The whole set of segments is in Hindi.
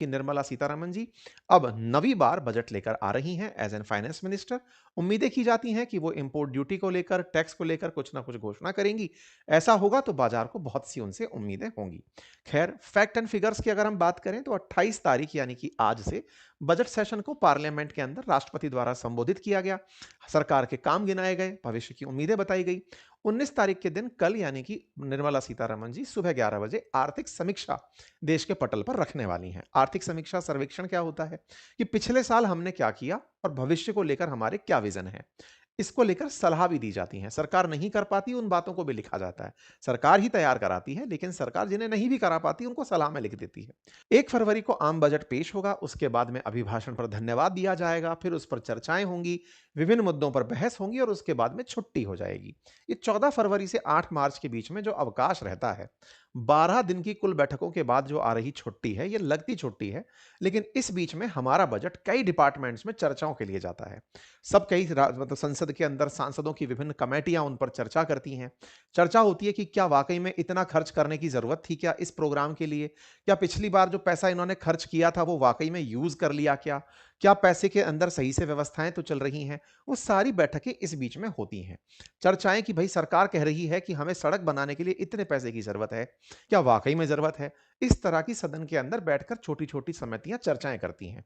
कि निर्मला सीतारमण जी अब नवी बार बजट लेकर आ रही हैं एज एन फाइनेंस मिनिस्टर। उम्मीदें की जाती हैं कि वो इंपोर्ट ड्यूटी को लेकर, टैक्स को लेकर कुछ ना कुछ घोषणा करेंगी। ऐसा होगा तो बाजार को बहुत सी उनसे उम्मीदें होंगी। खैर, फैक्ट एंड फिगर्स की अगर हम बात करें तो 28 तारीख यानी कि आज से बजट सेशन को पार्लियामेंट के अंदर राष्ट्रपति द्वारा संबोधित किया गया। सरकार के काम गिनाए गए, भविष्य की उम्मीदें बताई गई। 19 तारीख के दिन कल यानी कि निर्मला सीतारमण जी सुबह 11 बजे आर्थिक समीक्षा देश के पटल पर रखने वाली हैं। आर्थिक समीक्षा सर्वेक्षण क्या होता है कि पिछले साल हमने क्या किया और भविष्य को लेकर हमारे क्या विजन है, इसको लेकर सलाह भी दी जाती है। सरकार नहीं कर पाती उन बातों को भी लिखा जाता है। सरकार ही तैयार कराती है, लेकिन सरकार जिन्हें नहीं भी करा पाती उनको सलाह में लिख देती है। 1 फरवरी को आम बजट पेश होगा, उसके बाद में अभिभाषण पर धन्यवाद दिया जाएगा, फिर उस पर चर्चाएं होंगी, विभिन्न मुद्दों पर बहस होंगी और उसके बाद में छुट्टी हो जाएगी। ये 14 फरवरी से 8 मार्च के बीच में जो अवकाश रहता है, 12 दिन की कुल बैठकों के बाद जो आ रही छुट्टी है, ये लगती छुट्टी है, लेकिन इस बीच में हमारा बजट कई डिपार्टमेंट्स में चर्चाओं के लिए जाता है। सब कई मतलब संसद के अंदर सांसदों की विभिन्न कमेटियां उन पर चर्चा करती हैं। चर्चा होती है कि क्या वाकई में इतना खर्च करने की जरूरत थी क्या इस प्रोग्राम के लिए? क्या पिछली बार जो पैसा इन्होंने खर्च किया था वो वाकई में यूज कर लिया क्या? क्या पैसे के अंदर सही से व्यवस्थाएं तो चल रही हैं? वो सारी बैठकें इस बीच में होती हैं। चर्चाएं कि भाई सरकार कह रही है कि हमें सड़क बनाने के लिए इतने पैसे की जरूरत है, क्या वाकई में जरूरत है? इस तरह की सदन के अंदर बैठकर छोटी-छोटी समितियां चर्चाएं करती हैं।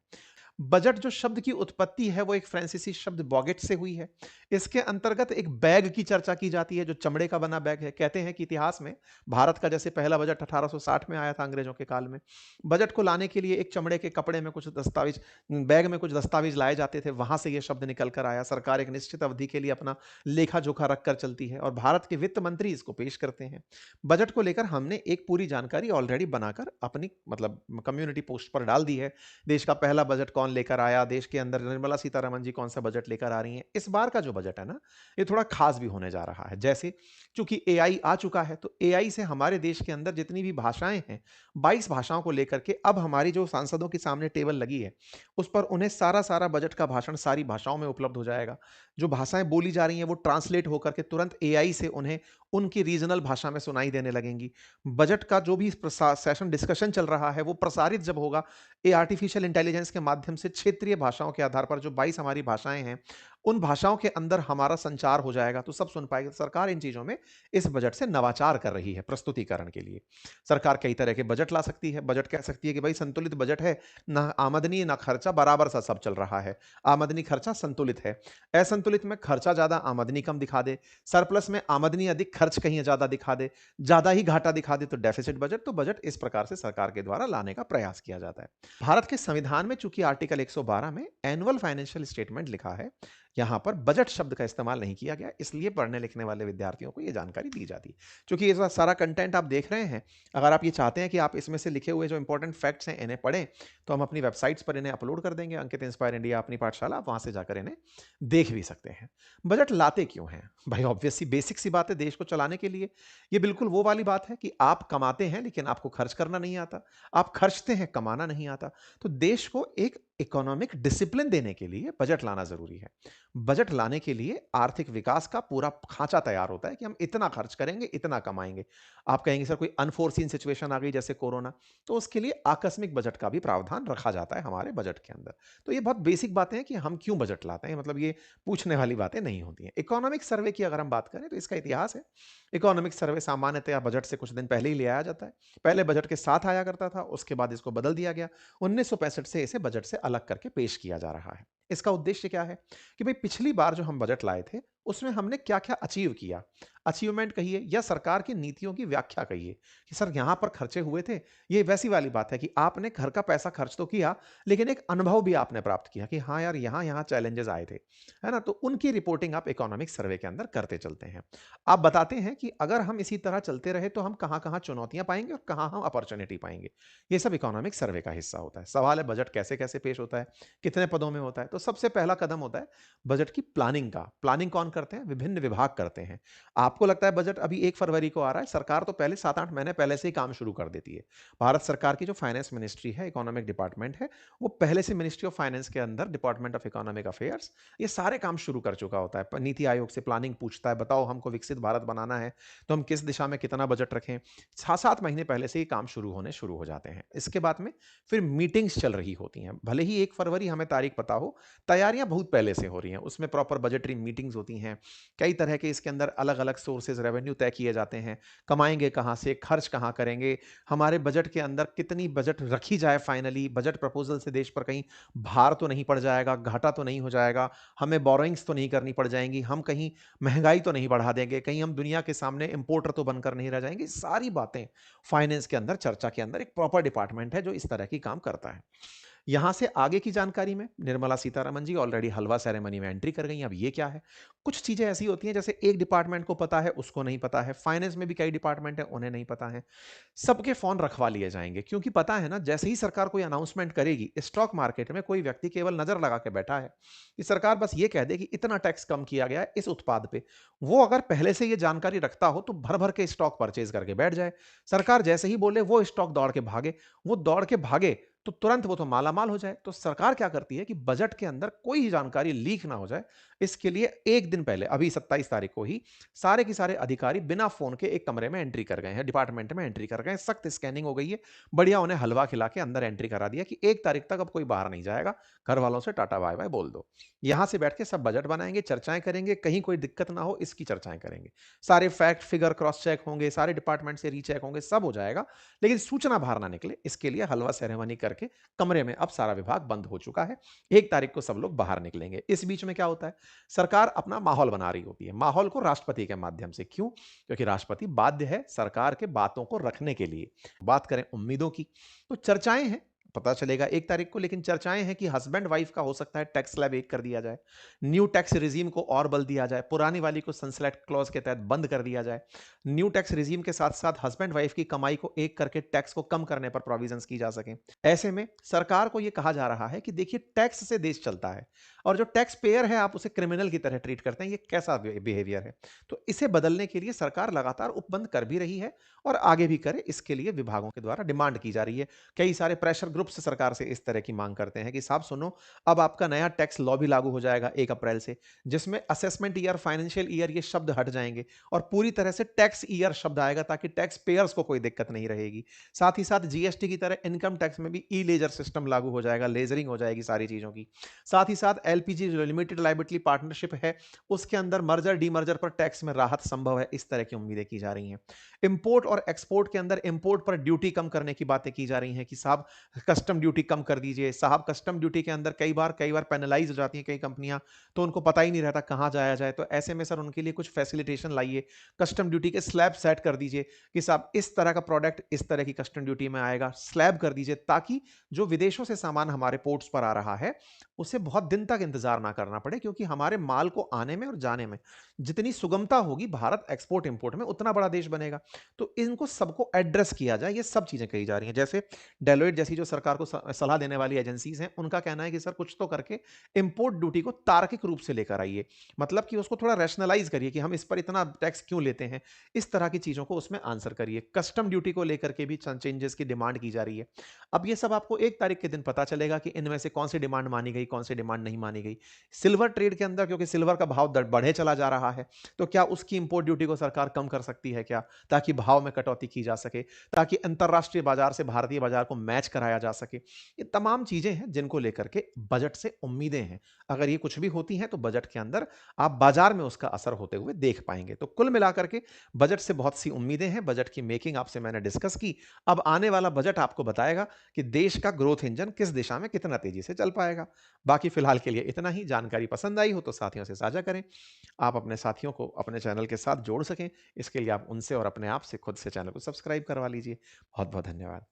बजट जो शब्द की उत्पत्ति है वो एक फ्रांसीसी शब्द बॉगेट से हुई है। इसके अंतर्गत एक बैग की चर्चा की जाती है जो चमड़े का बना बैग है। कहते हैं कि इतिहास में भारत का जैसे पहला बजट 1860 में आया था अंग्रेजों के काल में। बजट को लाने के लिए एक चमड़े के कपड़े में कुछ दस्तावेज, बैग में कुछ दस्तावेज लाए जाते थे, वहां से यह शब्द निकल कर आया। सरकार एक निश्चित अवधि के लिए अपना लेखा जोखा रखकर चलती है और भारत के वित्त मंत्री इसको पेश करते हैं। बजट को लेकर हमने एक पूरी जानकारी ऑलरेडी बनाकर अपनी मतलब कम्युनिटी पोस्ट पर डाल दी है। देश का पहला बजट कौन लेकर आया, देश के अंदर निर्मला सीतारमण जी कौन सा बजट लेकर आ रही हैं। इस बार का जो बजट है ना, ये थोड़ा खास भी होने जा रहा है। जैसे चूंकि एआई आ चुका है, तो एआई से हमारे देश के अंदर जितनी भी भाषाएं हैं, 22 भाषाओं को लेकर के अब हमारी जो सांसदों के सामने टेबल लगी है, उस पर उन्हें सारा सारा बजट का भाषण सारी भाषाओं में उपलब्ध हो जाएगा। जो भाषाएं बोली जा रही हैं वो ट्रांसलेट होकर के तुरंत एआई से उन्हें उनकी रीजनल भाषा में सुनाई देने लगेंगी। बजट का जो भी सेशन डिस्कशन चल रहा है वो प्रसारित जब होगा, ये आर्टिफिशियल इंटेलिजेंस के माध्यम से क्षेत्रीय भाषाओं के आधार पर जो 22 हमारी भाषाएं हैं, उन भाषाओं के अंदर हमारा संचार हो जाएगा तो सब सुन पाएंगे। सरकार इन चीजों में इस बजट से नवाचार कर रही है प्रस्तुतिकरण के लिए। सरकार कई तरह के बजट ला सकती है। बजट कह सकती है कि भाई संतुलित बजट है, ना आमदनी ना खर्चा, बराबर सा सब चल रहा है। आमदनी खर्चा संतुलित है। असंतुलित में खर्चा ज्यादा आमदनी कम दिखा दे, सरप्लस में आमदनी अधिक खर्च कहीं ज्यादा दिखा दे, ज्यादा ही घाटा दिखा दे तो डेफिसिट बजट। तो बजट इस प्रकार से सरकार के द्वारा लाने का प्रयास किया जाता है। भारत के संविधान में चूंकि आर्टिकल 112 में एनुअल फाइनेंशियल स्टेटमेंट लिखा है, यहां पर बजट शब्द का इस्तेमाल नहीं किया गया, इसलिए पढ़ने लिखने वाले विद्यार्थियों को यह जानकारी दी जाती है। चूंकि ये सारा कंटेंट आप देख रहे हैं, अगर आप ये चाहते हैं कि आप इसमें से लिखे हुए जो इंपॉर्टेंट फैक्ट्स हैं इन्हें पढ़ें, तो हम अपनी वेबसाइट्स पर इन्हें अपलोड कर देंगे। अंकित इंस्पायर इंडिया अपनी पाठशाला, आप वहां से जाकर इन्हें देख भी सकते हैं। बजट लाते क्यों हैं भाई? ऑब्वियसली बेसिक सी बात है, देश को चलाने के लिए। ये बिल्कुल वो वाली बात है कि आप कमाते हैं लेकिन आपको खर्च करना नहीं आता, आप खर्चते हैं, कमाना नहीं आता। तो देश को एक इकोनॉमिक डिसिप्लिन देने के लिए बजट लाना जरूरी है। बजट लाने के लिए आर्थिक विकास का पूरा खांचा तैयार होता है कि हम इतना खर्च करेंगे, इतना कमाएंगे। आप कहेंगे सर कोई अनफोर्सीन सिचुएशन आ गई जैसे कोरोना, तो उसके लिए आकस्मिक बजट का भी प्रावधान रखा जाता है हमारे बजट के अंदर। तो ये बहुत बेसिक बातें हैं कि हम क्यों बजट लाते हैं, मतलब ये पूछने वाली बातें नहीं होती हैं। इकोनॉमिक सर्वे की अगर हम बात करें तो इसका इतिहास है। इकोनॉमिक सर्वे सामान्यतः बजट से कुछ दिन पहले ही ले आया जाता है। पहले बजट के साथ आया करता था, उसके बाद इसको बदल दिया गया। 1965 से इसे बजट से अलग करके पेश किया जा रहा है। इसका उद्देश्य क्या है कि भाई पिछली बार जो हम बजट लाए थे उसमें हमने क्या क्या अचीव किया, अचीवमेंट कहिए या सरकार की नीतियों की व्याख्या कहिए कि सर यहां पर खर्चे हुए थे। ये वैसी वाली बात है कि आपने घर का पैसा खर्च तो किया, लेकिन एक अनुभव भी आपने प्राप्त किया कि हाँ यार यहां यहां चैलेंजेस आए थे, है ना? तो उनकी रिपोर्टिंग आप इकोनॉमिक सर्वे के अंदर करते चलते हैं। आप बताते हैं कि अगर हम इसी तरह चलते रहे तो हम कहां कहां चुनौतियां पाएंगे और कहां हम अपॉर्चुनिटी पाएंगे। ये सब इकोनॉमिक सर्वे का हिस्सा होता है। सवाल है बजट कैसे कैसे पेश होता है, कितने पदों में होता है? तो सबसे पहला कदम होता है बजट की प्लानिंग का। प्लानिंग कौन करते हैं? विभिन्न विभाग करते हैं। आपको लगता है बजट अभी 1 फरवरी को आ रहा है, सरकार तो पहले 7-8 महीने पहले से ही काम शुरू कर देती है। भारत सरकार की जो फाइनेंस मिनिस्ट्री है, इकोनॉमिक डिपार्टमेंट है, वो पहले से मिनिस्ट्री ऑफ फाइनेंस के अंदर डिपार्टमेंट ऑफ इकोनॉमिक अफेयर्स ये सारे काम शुरू कर चुका होता है। प नीति आयोग से प्लानिंग पूछता है, बताओ हमको विकसित भारत बनाना है, तो हम किस दिशा में कितना बजट रखें? 6-7 महीने पहले से ही काम शुरू हो जाते हैं। इसके बाद में फिर मीटिंग्स चल रही होती हैं। भले ही 1 फरवरी हमें तारीख पता हो, तैयारियाँ बहुत पहले से हो रही हैं। उसमें प्रॉपर बजटरी मीटिंग्स होती हैं। कई तरह के इसके अंदर अलग-अलग सोर्सेज़ रेवेन्यू तय किए जाते हैं। कमाएँगे कहाँ से, खर्च कहाँ करेंगे, हमारे बजट के अंदर कितनी बजट रखी जाए फाइनली, बजट प्रपोज़ल से देश पर कहीं भार तो नहीं पड़ जाएगा, घाटा तो नहीं हो जाएगा, हमें बोरोइंग्स तो नहीं करनी पड़ जाएँगी, हम कहीं महँगाई तो नहीं बढ़ा देंगे, कहीं हम दुनिया के सामने इम्पोर्टर तो बनकर नहीं रह जाएँगे। सारी बातें फाइनेंस के अंदर चर्चा के अंदर एक प्रॉपर डिपार्टमेंट है जो इस तरह की काम करता है। यहाँ से आगे की जानकारी में निर्मला सीतारमण जी ऑलरेडी हलवा सेरेमनी में एंट्री कर गई हैं। अब ये क्या है? कुछ चीज़ें ऐसी होती हैं जैसे एक डिपार्टमेंट को पता है, उसको नहीं पता है। फाइनेंस में भी कई डिपार्टमेंट हैं, उन्हें नहीं पता है। सबके फ़ोन रखवा लिए जाएँगे क्योंकि पता है ना जैसे ही सरकार कोई अनाउंसमेंट करेगी, स्टॉक मार्केट में कोई व्यक्ति केवल नज़र लगा के बैठा है कि सरकार बस ये कह दे कि इतना टैक्स कम किया गया है इस उत्पाद पे। वो अगर पहले से ये जानकारी रखता हो तो भर-भर के स्टॉक परचेज़ करके बैठ जाए। सरकार जैसे ही बोले वो स्टॉक दौड़ के भागे, वो दौड़ के भागे तो तुरंत वो तो माला-माल हो जाए। तो सरकार क्या करती है कि बजट के अंदर कोई जानकारी लीक ना हो जाए, इसके लिए 1 दिन पहले अभी 27 तारीख को ही सारे के सारे अधिकारी बिना फ़ोन के एक कमरे में एंट्री कर गए हैं, डिपार्टमेंट में एंट्री कर गए हैं। सख्त स्कैनिंग हो गई है। बढ़िया उन्हें हलवा खिला के अंदर एंट्री करा दिया कि 1 तारीख तक अब कोई बाहर नहीं जाएगा। घर वालों से टाटा बाय-बाय बोल दो। यहाँ से बैठ के सब बजट बनाएँगे, चर्चाएँ करेंगे, कहीं कोई दिक्कत ना हो इसकी चर्चाएँ करेंगे। सारे फैक्ट, फिगर क्रॉस चेक होंगे, सारे डिपार्टमेंट से रीचेक होंगे, सब हो जाएगा। लेकिन सूचना बाहर ना निकले इसके लिए हलवा सेरेमनी करके कमरे में अब सारा विभाग बंद हो चुका है। 1 तारीख को सब लोग बाहर निकलेंगे। इस बीच में क्या होता है? सरकार अपना माहौल बना रही होती है। माहौल को राष्ट्रपति के माध्यम से। क्यों? क्योंकि राष्ट्रपति बाध्य है सरकार के बातों को रखने के लिए। बात करें उम्मीदों की, तो चर्चाएँ हैं, पता चलेगा 1 तारीख को लेकिन चर्चाएँ हैं कि हस्बैंड-वाइफ का हो सकता है टैक्स स्लैब 1 कर दिया जाए। न्यू टैक्स रेज़ीम को और बल दिया जाए। पुरानी वाली को सनसेट क्लॉज़ के तहत बंद कर दिया जाए। न्यू टैक्स रेज़ीम के साथ-साथ हस्बैंड-वाइफ की कमाई को 1 करके टैक्स को कम करने पर प्रोविज़न्स की जा सकें। ऐसे में सरकार को ये कहा जा रहा है कि देखिए टैक्स से देश चलता है और जो टैक्स पेयर है आप उसे क्रिमिनल की तरह ट्रीट करते हैं, ये कैसा बिहेवियर है? तो इसे बदलने के लिए सरकार लगातार उपबंध कर भी रही है और आगे भी करे इसके लिए विभागों के द्वारा डिमांड की जा रही है। कई सारे प्रेशर ग्रुप्स सरकार से इस तरह की मांग करते हैं कि साहब सुनो, अब आपका नया टैक्स लॉ भी लागू हो जाएगा 1 अप्रैल से, जिसमें असेसमेंट ईयर, फाइनेंशियल ईयर ये शब्द हट जाएँगे और पूरी तरह से टैक्स ईयर शब्द आएगा ताकि टैक्स पेयर्स को कोई दिक्कत नहीं रहेगी। साथ ही साथ जीएसटी की तरह इनकम टैक्स में भी ई-लेजर सिस्टम लागू हो जाएगा, लेजरिंग हो जाएगी सारी चीज़ों की। साथ ही साथ एलपीजी जो लिमिटेड लायबिलिटी पार्टनरशिप है, उसके अंदर मर्जर डीमर्जर पर टैक्स में राहत संभव है, इस तरह की उम्मीदें की जा रही हैं। इंपोर्ट और एक्सपोर्ट के अंदर इंपोर्ट पर ड्यूटी कम करने की बातें की जा रही हैं कि साहब कस्टम ड्यूटी कम कर दीजिए, साहब कस्टम ड्यूटी के अंदर कई बार पेनलाइज़ हो जाती हैं कई कंपनियाँ, तो उनको पता ही नहीं रहता कहाँ जाया जाए, तो ऐसे में सर उनके लिए कुछ फैसिलिटेशन लाइए, कस्टम ड्यूटी के स्लैब सेट कर दीजिए कि साहब इस तरह का प्रोडक्ट इस तरह की कस्टम ड्यूटी में आएगा, स्लैब कर दीजिए ताकि जो विदेशों से सामान हमारे पोर्ट्स पर आ रहा है, उसे बहुत दिन तक इंतज़ार ना करना पड़े क्योंकि हमारे माल को आने में और जाने में जितनी सुगमता होगी, भारत एक्सपोर्ट इंपोर्ट में उतना बड़ा देश बनेगा। तो इनको सबको एड्रेस किया जाए, ये सब चीज़ें कही जा रही हैं। जैसे डेलोइट जैसी जो सरकार को सलाह देने वाली एजेंसीज़ हैं, उनका कहना है कि सर कुछ तो करके इंपोर्ट ड्यूटी को तार्किक रूप से लेकर आइए। मतलब कि उसको थोड़ा रैशनलाइज़ करिए कि हम इस पर इतना टैक्स क्यों लेते हैं? इस तरह की चीज़ों को उसमें आंसर करिए। कस्टम ड्यूटी को लेकर के भी चेंजेस की डिमांड की जा रही है। अब ये सब आपको 1 तारीख के दिन पता चलेगा कि इनमें से कौन सी डिमांड मानी गई, कौन सी डिमांड नहीं मानी गई। सिल्वर ट्रेड के अंदर क्योंकि सिल्वर का भाव बढ़े चला जा रहा है, तो क्या उसकी इंपोर्ट ड्यूटी को सरकार कम कर सकती है क्या? ताकि भाव में कटौती की जा सके, ताकि अंतर्राष्ट्रीय बाजार से भारतीय बाजार को मैच कराया जा सके। ये तमाम चीज़ें हैं जिनको लेकर के बजट से उम्मीदें हैं। अगर ये कुछ भी होती हैं तो बजट के अंदर आप बाजार में उसका असर होते हुए देख पाएँगे। तो कुल मिलाकर के बजट से बहुत सी उम्मीदें हैं, बजट की मेकिंग आपसे मैंने डिस्कस की। अब आने वाला बजट आपको बताएगा कि देश का ग्रोथ इंजन किस दिशा में कितना तेज़ी से चल पाएगा। बाकी फिलहाल के लिए इतना ही। जानकारी पसंद आई हो तो साथियों से साझा करें। आप अपने साथियों को अपने चैनल के साथ जोड़ सकें, इसके लिए आप उनसे और अपने आप से खुद से चैनल को सब्सक्राइब करवा लीजिए। बहुत-बहुत धन्यवाद।